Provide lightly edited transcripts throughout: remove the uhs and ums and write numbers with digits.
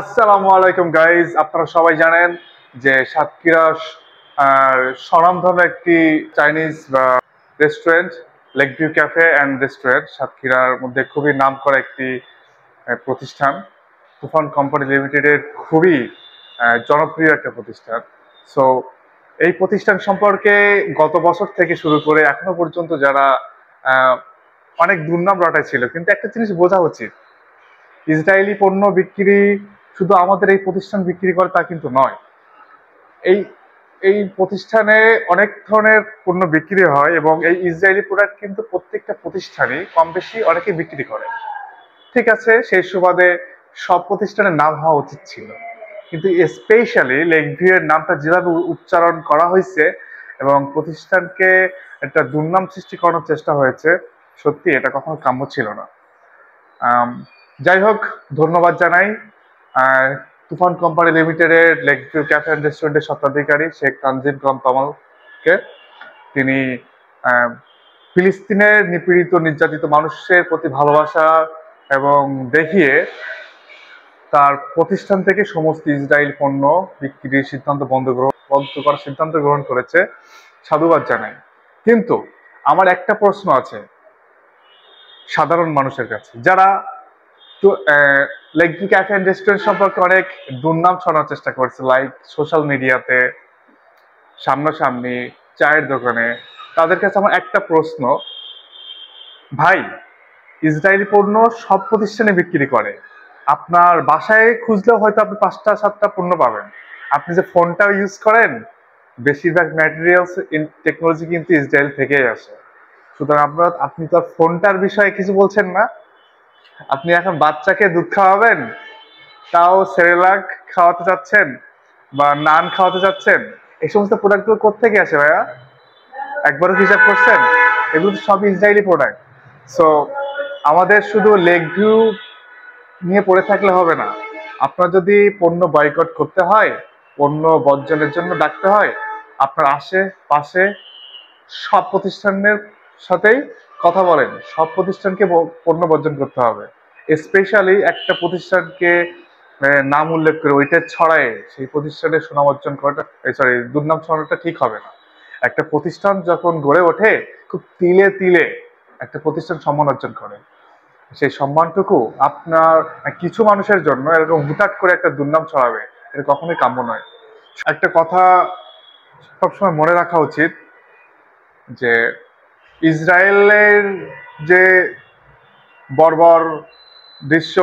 আসসালামু আলাইকুম গাইজ, আপনারা সবাই জানেন যে সাতক্ষীরা স্বনামধন্য একটি Chinese restaurant lake view cafe and restaurant সাতক্ষীরার মধ্যে খুবই নামকরা একটি প্রতিষ্ঠান। তুফান কোম্পানি লিমিটেডের খুবই জনপ্রিয় একটা প্রতিষ্ঠান। সো এই প্রতিষ্ঠান সম্পর্কে গত বছর থেকে শুরু করে এখনো পর্যন্ত যারা অনেক দুর্নাম রটাইছিল, কিন্তু একটা জিনিস বোঝা উচিত, ইসরায়েলি পণ্য বিক্রি শুধু আমাদের এই প্রতিষ্ঠান বিক্রি করে তা কিন্তু নয়। এই এই প্রতিষ্ঠানে অনেক ধরনের পণ্য বিক্রি হয় এবং এই ইসরায়েলি প্রোডাক্ট কিন্তু প্রত্যেকটা প্রতিষ্ঠানই কম বেশি অনেকে বিক্রি করে। ঠিক আছে, সেই সুবাদে সব প্রতিষ্ঠানের নাম হওয়া উচিত ছিল, কিন্তু স্পেশালি লেক ভিউ এর নামটা যেভাবে উচ্চারণ করা হয়েছে এবং প্রতিষ্ঠানকে একটা দুর্নাম সৃষ্টি করানোর চেষ্টা হয়েছে, সত্যি এটা কখনো কাম্য ছিল না। যাই হোক, ধন্যবাদ জানাই তুফান কোম্পানি লিমিটেডের লেক ভিউ ক্যাফে অ্যান্ড রেস্টুরেন্টের স্বত্বাধিকারী শেখ তানজিম তমালকে। তিনি ফিলিস্তিনের নিপীড়িত নির্যাতিত মানুষের প্রতি ভালোবাসা এবং দেখিয়ে তার প্রতিষ্ঠান থেকে সমস্ত ইসরায়েল পণ্য বিক্রির সিদ্ধান্ত বন্ধ করার সিদ্ধান্ত গ্রহণ করেছে, সাধুবাদ জানাই। কিন্তু আমার একটা প্রশ্ন আছে সাধারণ মানুষের কাছে, যারা তো lake view cafe and restaurant সম্পর্কে অনেক দুর্নাম ছড়ানোর চেষ্টা করছে, লাইক সোশ্যাল মিডিয়াতে, সামনাসামনি, চায়ের দোকানে। তাদের কাছে আমার একটা প্রশ্ন, ভাই, ইসরায়েলি পণ্য সব প্রতিষ্ঠানে বিক্রি করে, আপনার বাসায় খুঁজলেও হয়তো আপনি 5টা-7টা পণ্য পাবেন। আপনি যে ফোনটা ইউজ করেন, বেশিরভাগ ম্যাটেরিয়ালস টেকনোলজি কিন্তু ইসরায়েল থেকেই আসে। সুতরাং আপনি তো ফোনটার বিষয়ে কিছু বলছেন না। আপনি এখন বাচ্চাকে দুধ খাওয়াবেন, তাও সেরেলাক খাওয়াতে চাচ্ছেন বা নান খাওয়াতে চাচ্ছেন। এই সমস্ত প্রোডাক্টগুলো কোত্থেকে আসে ভাইয়া? একবারও হিসাব করছেন? এগুলো তো সব ইসরায়েলি প্রোডাক্ট। সো আমাদের শুধু লেক ভিউ নিয়ে পড়ে থাকলে হবে না। আপনার যদি পণ্য বয়কট করতে হয়, পণ্য বর্জনের জন্য ডাকতে হয়, আপনার আশেপাশে সব প্রতিষ্ঠানের সাথেই কথা বলেন, সব প্রতিষ্ঠানকে পণ্য বর্জন করতে হবে। স্পেশালি একটা প্রতিষ্ঠানকে নাম উল্লেখ করে ওইটা ছড়ায় সেই প্রতিষ্ঠানের সুনাম অর্জন করাটা, দুর্নাম ছড়ানোটা ঠিক হবে না। একটা প্রতিষ্ঠান যখন গড়ে ওঠে, খুব তিলে তিলে একটা প্রতিষ্ঠান সম্মান অর্জন করে। সেই সম্মানটুকু আপনার কিছু মানুষের জন্য এরকম হুটহাট করে একটা দুর্নাম ছড়াবে, এটা কখনোই কাম্য নয়। একটা কথা সবসময় মনে রাখা উচিত যে ইসরায়েলের যে বর্বর দৃশ্য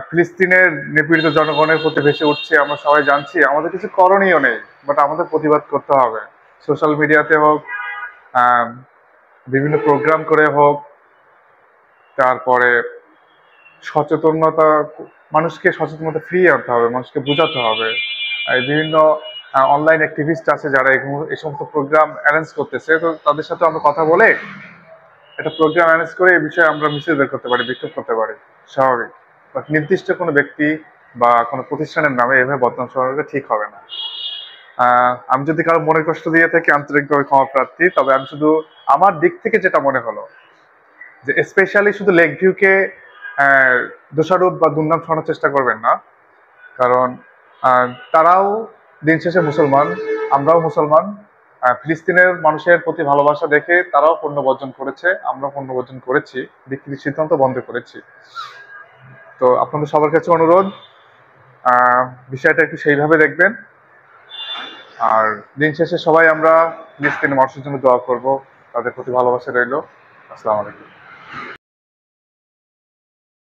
ফিলিস্তিনের নিপীড়িত জনগণের প্রতি ভেসে উঠছে, আমরা সবাই জানছি। আমাদের কিছু করণীয় নেই, বাট আমাদের প্রতিবাদ করতে হবে। সোশ্যাল মিডিয়াতে হোক, বিভিন্ন প্রোগ্রাম করে হোক, তারপরে মানুষকে সচেতনতা ফিরিয়ে আনতে হবে, মানুষকে বোঝাতে হবে। বিভিন্ন অনলাইন অ্যাক্টিভিস্ট আছে যারা এই সমস্ত প্রোগ্রাম অ্যারেঞ্জ করতেছে, তো তাদের সাথে আমরা কথা বলে একটা প্রোগ্রাম অ্যারেঞ্জ করে এই বিষয়ে আমরা মিছিল বের করতে পারি, বিক্ষোভ করতে পারি, স্বাভাবিক। বাট নির্দিষ্ট কোনো ব্যক্তি বা কোনো প্রতিষ্ঠানের নামে এভাবে বদনাম ছড়ানোটা ঠিক হবে না। আমি যদি কারো মনে কষ্ট দিয়ে থাকি, আন্তরিকভাবে ক্ষমা প্রার্থী। তবে আমি শুধু আমার দিক থেকে যেটা মনে হলো যে স্পেশালি শুধু লেক ভিউকে দোষারোপ বা দুর্নাম ছড়ানোর চেষ্টা করবেন না, কারণ তারাও দিন শেষে মুসলমান, আমরাও মুসলমান। ফিলিস্তিনের মানুষের প্রতি ভালোবাসা দেখে তারাও পণ্য বর্জন করেছে, আমরা পণ্য বর্জন করেছি, বিক্রির সিদ্ধান্ত বন্ধ করেছি। তো আপনাদের সবার কাছে অনুরোধ, বিষয়টা একটু সেইভাবে দেখবেন। আর দিন শেষে সবাই আমরা ফিলিস্তিনের মানুষের জন্য দোয়া করব, তাদের প্রতি ভালোবাসা রইল। আসসালামু আলাইকুম।